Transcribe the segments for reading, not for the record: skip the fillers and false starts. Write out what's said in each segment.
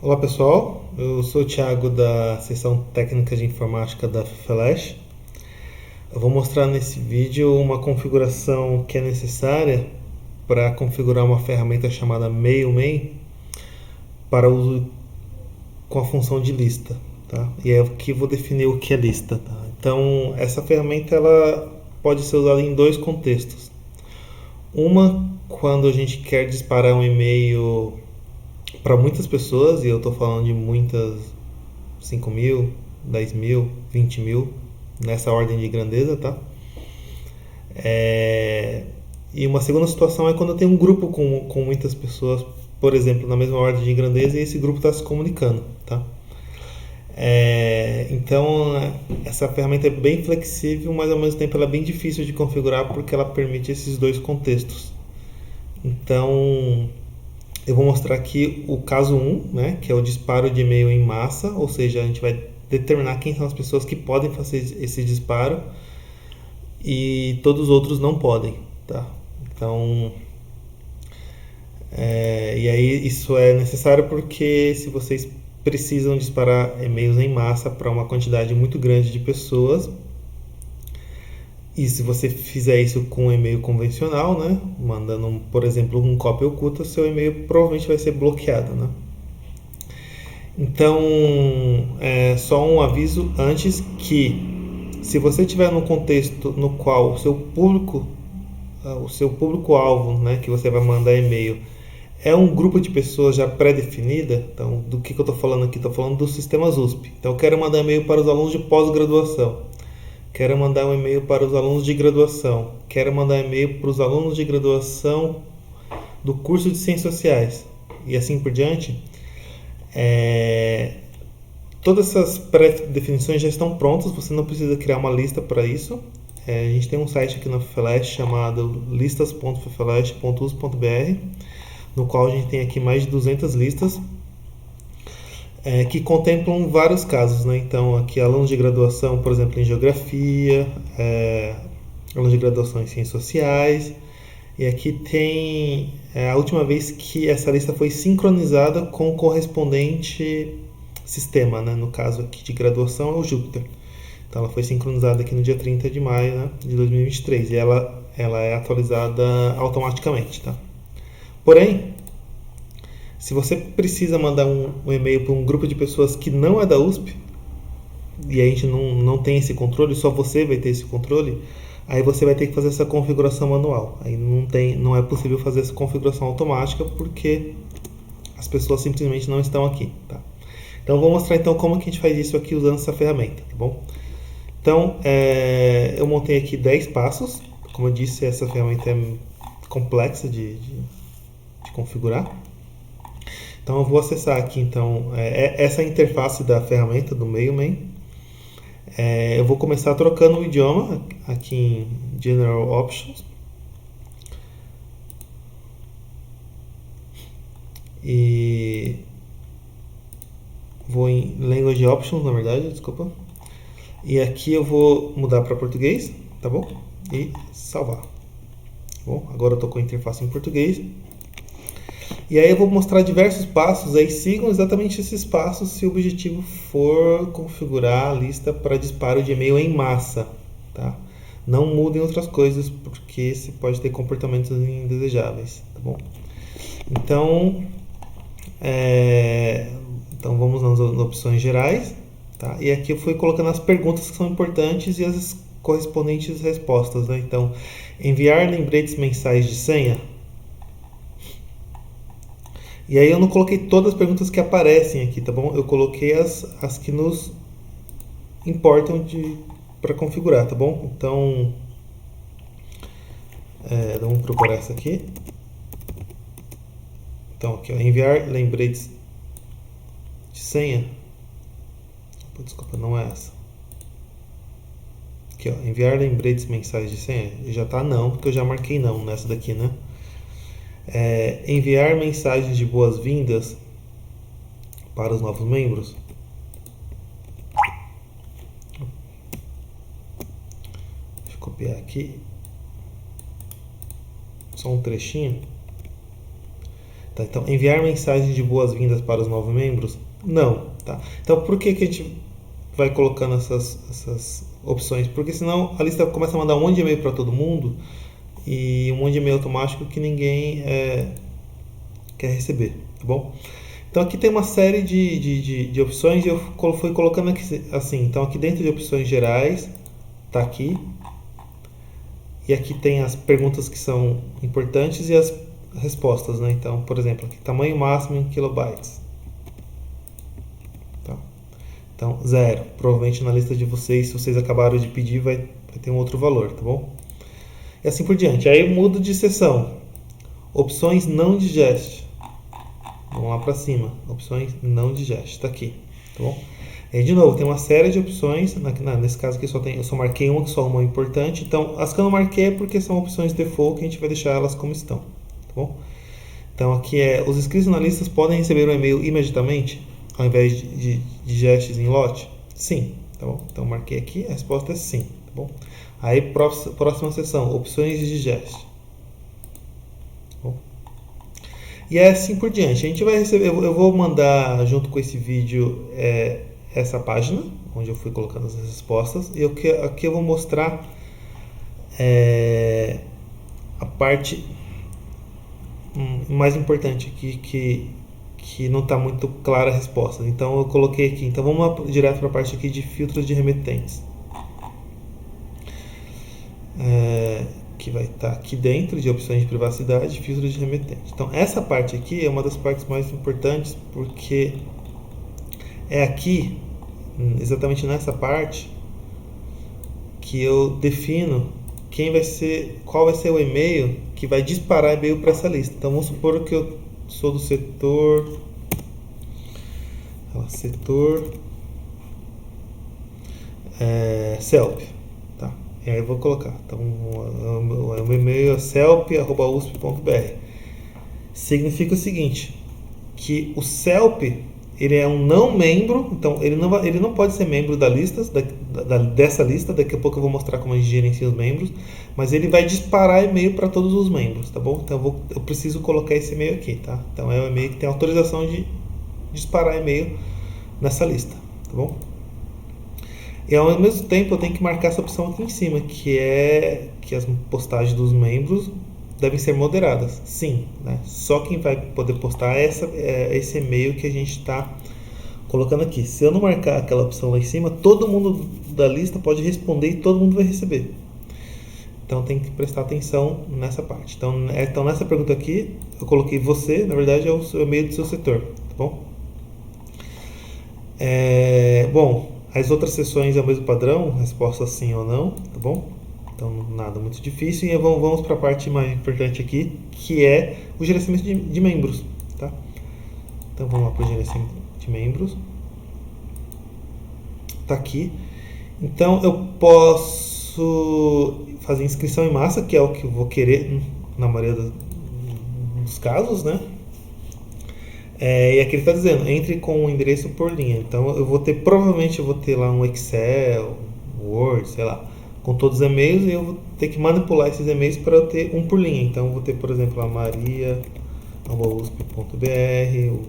Olá pessoal, eu sou o Thiago da seção técnica de informática da Flash. Eu vou mostrar nesse vídeo uma configuração que é necessária para configurar uma ferramenta chamada Mailman para uso com a função de lista, tá? E é aqui eu vou definir o que é lista, tá? Então essa ferramenta ela pode ser usada em dois contextos. Uma quando a gente quer disparar um e-mail para muitas pessoas, e eu estou falando de muitas, 5 mil, 10 mil, 20 mil, nessa ordem de grandeza, tá? E uma segunda situação é quando eu tenho um grupo com muitas pessoas, por exemplo, na mesma ordem de grandeza, e esse grupo está se comunicando, tá? Então, essa ferramenta é bem flexível, mas ao mesmo tempo ela é bem difícil de configurar porque ela permite esses dois contextos. Então, eu vou mostrar aqui o caso 1, né, que é o disparo de e-mail em massa, ou seja, a gente vai determinar quem são as pessoas que podem fazer esse disparo e todos os outros não podem, tá? Então, e aí isso é necessário porque se vocês precisam disparar e-mails em massa para uma quantidade muito grande de pessoas, e se você fizer isso com um e-mail convencional, né, mandando, por exemplo, um cópia oculta, seu e-mail provavelmente vai ser bloqueado, né? Então, só um aviso antes que, se você estiver num contexto no qual o seu público-alvo, né, que você vai mandar e-mail, é um grupo de pessoas já pré-definida, então, do que eu estou falando aqui? Estou falando dos sistemas USP. Então, eu quero mandar e-mail para os alunos de pós-graduação, quero mandar um e-mail para os alunos de graduação, quero mandar e-mail para os alunos de graduação do curso de Ciências Sociais, e assim por diante. É, Todas essas pré-definições já estão prontas, você não precisa criar uma lista para isso. A gente tem um site aqui na Flash chamado listas.flash.us.br, no qual a gente tem aqui mais de 200 listas que contemplam vários casos, né? Então, aqui alunos de graduação, por exemplo, em geografia, alunos de graduação em ciências sociais, e aqui tem a última vez que essa lista foi sincronizada com o correspondente sistema, né? No caso aqui de graduação é o Jupyter. Então ela foi sincronizada aqui no dia 30 de maio, né, de 2023 e ela é atualizada automaticamente, tá? Porém, se você precisa mandar um e-mail para um grupo de pessoas que não é da USP, e a gente não tem esse controle, só você vai ter esse controle, aí você vai ter que fazer essa configuração manual. Aí não é possível fazer essa configuração automática porque as pessoas simplesmente não estão aqui, tá? Então eu vou mostrar então como que a gente faz isso aqui usando essa ferramenta, tá bom? Então eu montei aqui 10 passos. Como eu disse, essa ferramenta é complexa de configurar. Então eu vou acessar aqui então essa interface da ferramenta do Mailman. Eu vou começar trocando o idioma aqui em General Options e vou em Language Options, na verdade, desculpa. E aqui eu vou mudar para português, tá bom? E salvar. Bom, agora eu estou com a interface em português. E aí eu vou mostrar diversos passos, aí sigam exatamente esses passos se o objetivo for configurar a lista para disparo de e-mail em massa, tá? Não mudem outras coisas porque você pode ter comportamentos indesejáveis, tá bom? Então, então vamos nas opções gerais, tá? E aqui eu fui colocando as perguntas que são importantes e as correspondentes respostas, né? Então, enviar lembretes mensais de senha. E aí eu não coloquei todas as perguntas que aparecem aqui, tá bom? Eu coloquei as que nos importam para configurar, tá bom? Então, vamos procurar essa aqui. Então, aqui, ó, enviar lembretes de senha. Desculpa, não é essa. Aqui, ó, enviar lembretes mensais de senha. Já tá não, porque eu já marquei não nessa daqui, né? Enviar mensagens de boas-vindas para os novos membros. Deixa eu copiar aqui. Só um trechinho. Tá? Então, enviar mensagens de boas-vindas para os novos membros? Não. Tá? Então, por que a gente vai colocando essas opções? Porque senão a lista começa a mandar um monte de e-mail para todo mundo e um monte de e-mail automático que ninguém quer receber. Tá bom? Então aqui tem uma série de opções e eu fui colocando aqui assim. Então aqui dentro de opções gerais, tá aqui. E aqui tem as perguntas que são importantes e as respostas, né? Então, por exemplo, aqui tamanho máximo em kilobytes. Tá? Então, 0. Provavelmente na lista de vocês, se vocês acabaram de pedir, vai ter um outro valor, tá bom? E assim por diante. Aí eu mudo de seção. Opções não digest. Vamos lá para cima. Opções não digest. Tá aqui, tá bom? E de novo, tem uma série de opções. Nesse caso aqui eu só marquei uma, que só uma importante. Então, as que eu não marquei é porque são opções default, que a gente vai deixar elas como estão. Tá bom? Então, aqui os inscritos na lista podem receber um e-mail imediatamente, ao invés de digests em lote? Sim. Tá bom? Então, marquei aqui, a resposta é sim. Tá bom? Aí, próxima seção, opções de digest. Tá bom? E é assim por diante. A gente vai receber, eu vou mandar junto com esse vídeo essa página, onde eu fui colocando as respostas, e aqui eu vou mostrar a parte mais importante aqui, que não está muito clara a resposta. Então eu coloquei aqui. Então vamos lá direto para a parte aqui de filtros de remetentes, que vai estar aqui dentro de opções de privacidade, filtros de remetente. Então essa parte aqui é uma das partes mais importantes, porque é aqui, exatamente nessa parte, que eu defino qual vai ser o e-mail que vai disparar e-mail para essa lista. Então vamos supor que eu sou do setor CELP, tá? E aí eu vou colocar. Então o meu e-mail é celp@usp.br. Significa o seguinte, que o CELP ele é um não membro, então ele não pode ser membro dessa lista. Daqui a pouco eu vou mostrar como a gente gerencia os membros, mas ele vai disparar e-mail para todos os membros, tá bom? Então eu preciso colocar esse e-mail aqui, tá? Então é o e-mail que tem autorização de disparar e-mail nessa lista, tá bom? E ao mesmo tempo eu tenho que marcar essa opção aqui em cima, que é que as postagens dos membros devem ser moderadas. Sim, né? Só quem vai poder postar esse e-mail que a gente está colocando aqui. Se eu não marcar aquela opção lá em cima, todo mundo da lista pode responder e todo mundo vai receber. Então tem que prestar atenção nessa parte. Então nessa pergunta aqui, eu coloquei você, na verdade é o e-mail do seu setor, tá bom? Bom, as outras seções é o mesmo padrão, resposta sim ou não, tá bom? Então, nada muito difícil. E vamos para a parte mais importante aqui, que é o gerenciamento de membros. Tá? Então, vamos lá para o gerenciamento de membros. Está aqui. Então, eu posso fazer inscrição em massa, que é o que eu vou querer na maioria dos casos, né? E aqui ele está dizendo, entre com o endereço por linha. Então, provavelmente eu vou ter lá um Excel, Word, sei lá, com todos os e-mails, e eu vou ter que manipular esses e-mails para eu ter um por linha. Então eu vou ter, por exemplo, a maria@usp.br, o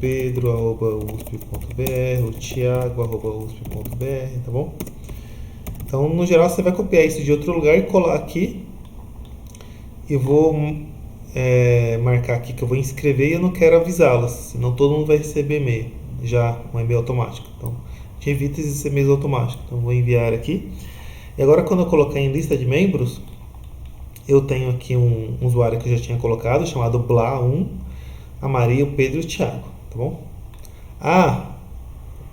pedro@usp.br, o thiago@usp.br, tá bom? Então, no geral, você vai copiar isso de outro lugar e colar aqui. E vou marcar aqui que eu vou inscrever e eu não quero avisá-las, senão todo mundo vai receber e-mail, já um e-mail automático. Então, a gente evita esses e-mails automáticos. Então, vou enviar aqui. E agora, quando eu colocar em lista de membros, eu tenho aqui um usuário que eu já tinha colocado, chamado Bla1, a Maria, o Pedro e o Thiago, tá bom?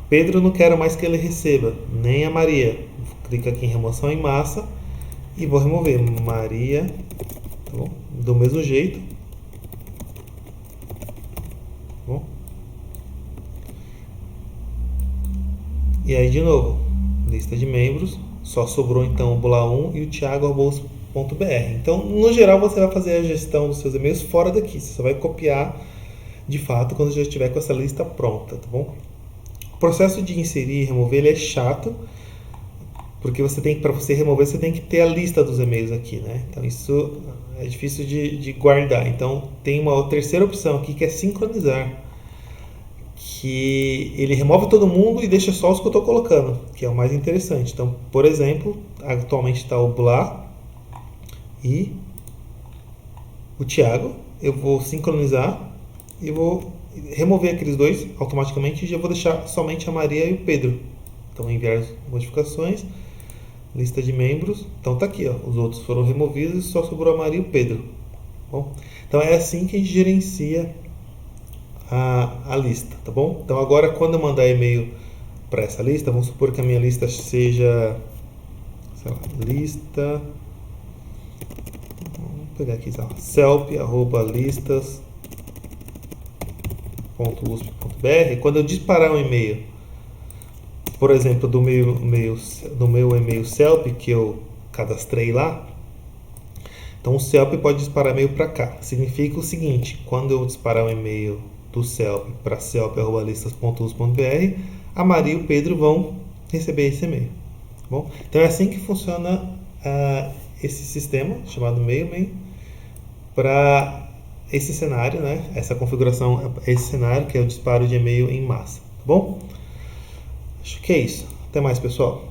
Pedro não quero mais que ele receba, nem a Maria. Clica aqui em remoção em massa e vou remover Maria, tá bom? Do mesmo jeito, tá bom? E aí, de novo, lista de membros. Só sobrou então o Bula1 e o Thiago@usp.br. Então, no geral, você vai fazer a gestão dos seus e-mails fora daqui. Você só vai copiar de fato quando já estiver com essa lista pronta, tá bom? O processo de inserir e remover ele é chato, porque você tem, para você remover, você tem que ter a lista dos e-mails aqui, né? Então isso é difícil de guardar. Então tem uma terceira opção aqui que é sincronizar, que ele remove todo mundo e deixa só os que eu estou colocando, que é o mais interessante. Então, por exemplo, atualmente está o Blá e o Thiago. Eu vou sincronizar e vou remover aqueles dois automaticamente e já vou deixar somente a Maria e o Pedro. Então, enviar as modificações, lista de membros. Então tá aqui, ó, os outros foram removidos e só sobrou a Maria e o Pedro. Bom, então é assim que a gente gerencia a lista, tá bom? Então agora quando eu mandar e-mail para essa lista, vamos supor que a minha lista seja, sei lá, lista, vamos pegar aqui, sei lá, celp@listas.usp.br. Quando eu disparar um e-mail, por exemplo, do meu e-mail celp que eu cadastrei lá, então o celp pode disparar e-mail para cá. Significa o seguinte: quando eu disparar um e-mail do celp para celp@listas.us.br, a Maria e o Pedro vão receber esse e-mail. Tá bom? Então é assim que funciona esse sistema chamado Mailman para esse cenário, né? Essa configuração, esse cenário que é o disparo de e-mail em massa. Tá bom? Acho que é isso. Até mais, pessoal.